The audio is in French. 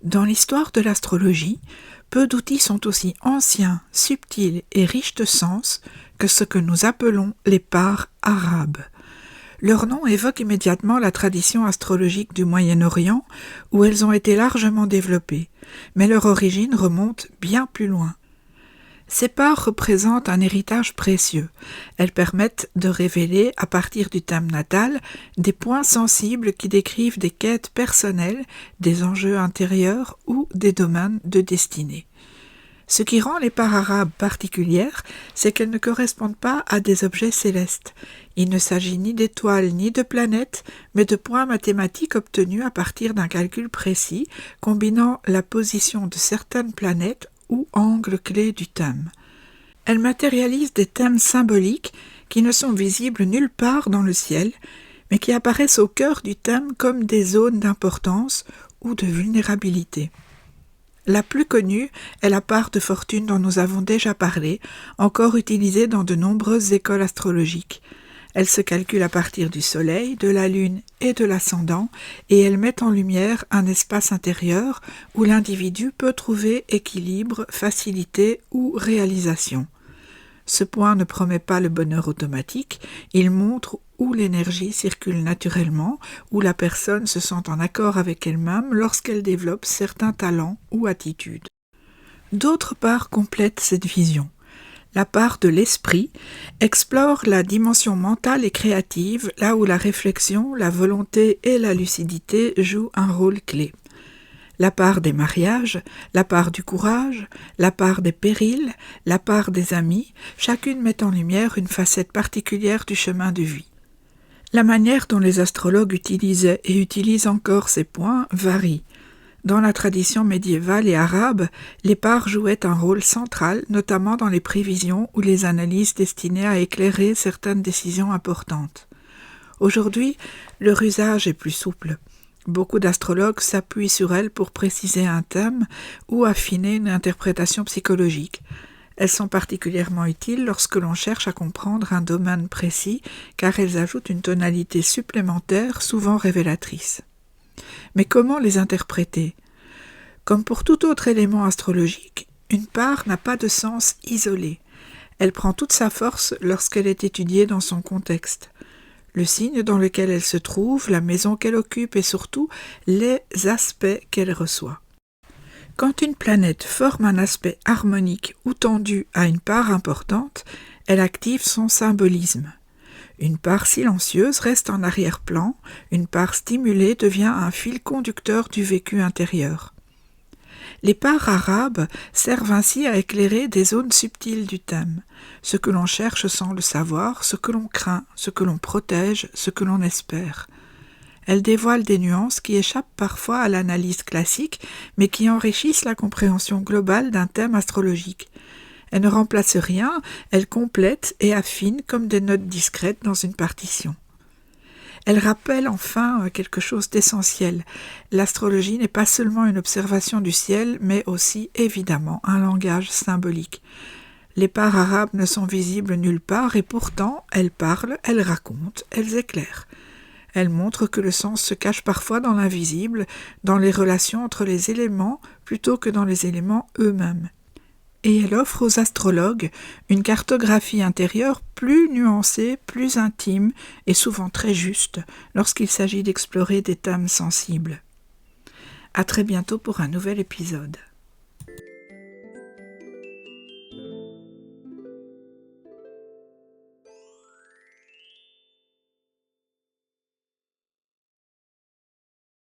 Dans l'histoire de l'astrologie, peu d'outils sont aussi anciens, subtils et riches de sens que ce que nous appelons les parts arabes. Leur nom évoque immédiatement la tradition astrologique du Moyen-Orient, où elles ont été largement développées, mais leur origine remonte bien plus loin. Ces parts représentent un héritage précieux. Elles permettent de révéler, à partir du thème natal, des points sensibles qui décrivent des quêtes personnelles, des enjeux intérieurs ou des domaines de destinée. Ce qui rend les parts arabes particulières, c'est qu'elles ne correspondent pas à des objets célestes. Il ne s'agit ni d'étoiles ni de planètes, mais de points mathématiques obtenus à partir d'un calcul précis, combinant la position de certaines planètes ou angles clés du thème. Elles matérialisent des thèmes symboliques qui ne sont visibles nulle part dans le ciel, mais qui apparaissent au cœur du thème comme des zones d'importance ou de vulnérabilité. La plus connue est la part de fortune dont nous avons déjà parlé, encore utilisée dans de nombreuses écoles astrologiques. Elle se calcule à partir du Soleil, de la Lune et de l'ascendant, et elle met en lumière un espace intérieur où l'individu peut trouver équilibre, facilité ou réalisation. Ce point ne promet pas le bonheur automatique, il montre où l'énergie circule naturellement, où la personne se sent en accord avec elle-même lorsqu'elle développe certains talents ou attitudes. D'autres parts complètent cette vision. La part de l'esprit explore la dimension mentale et créative, là où la réflexion, la volonté et la lucidité jouent un rôle clé. La part des mariages, la part du courage, la part des périls, la part des amis, chacune met en lumière une facette particulière du chemin de vie. La manière dont les astrologues utilisaient et utilisent encore ces points varie. Dans la tradition médiévale et arabe, les parts jouaient un rôle central, notamment dans les prévisions ou les analyses destinées à éclairer certaines décisions importantes. Aujourd'hui, leur usage est plus souple. Beaucoup d'astrologues s'appuient sur elles pour préciser un thème ou affiner une interprétation psychologique. Elles sont particulièrement utiles lorsque l'on cherche à comprendre un domaine précis, car elles ajoutent une tonalité supplémentaire, souvent révélatrice. Mais comment les interpréter ? Comme pour tout autre élément astrologique, une part n'a pas de sens isolé. Elle prend toute sa force lorsqu'elle est étudiée dans son contexte. Le signe dans lequel elle se trouve, la maison qu'elle occupe et surtout les aspects qu'elle reçoit. Quand une planète forme un aspect harmonique ou tendu à une part importante, elle active son symbolisme. Une part silencieuse reste en arrière-plan, une part stimulée devient un fil conducteur du vécu intérieur. Les parts arabes servent ainsi à éclairer des zones subtiles du thème, ce que l'on cherche sans le savoir, ce que l'on craint, ce que l'on protège, ce que l'on espère. Elles dévoilent des nuances qui échappent parfois à l'analyse classique, mais qui enrichissent la compréhension globale d'un thème astrologique. Elles ne remplacent rien, elles complètent et affinent comme des notes discrètes dans une partition. Elles rappellent enfin quelque chose d'essentiel. L'astrologie n'est pas seulement une observation du ciel, mais aussi évidemment un langage symbolique. Les parts arabes ne sont visibles nulle part et pourtant elles parlent, elles racontent, elles éclairent. Elles montrent que le sens se cache parfois dans l'invisible, dans les relations entre les éléments plutôt que dans les éléments eux-mêmes. Et elle offre aux astrologues une cartographie intérieure plus nuancée, plus intime et souvent très juste lorsqu'il s'agit d'explorer des thèmes sensibles. À très bientôt pour un nouvel épisode.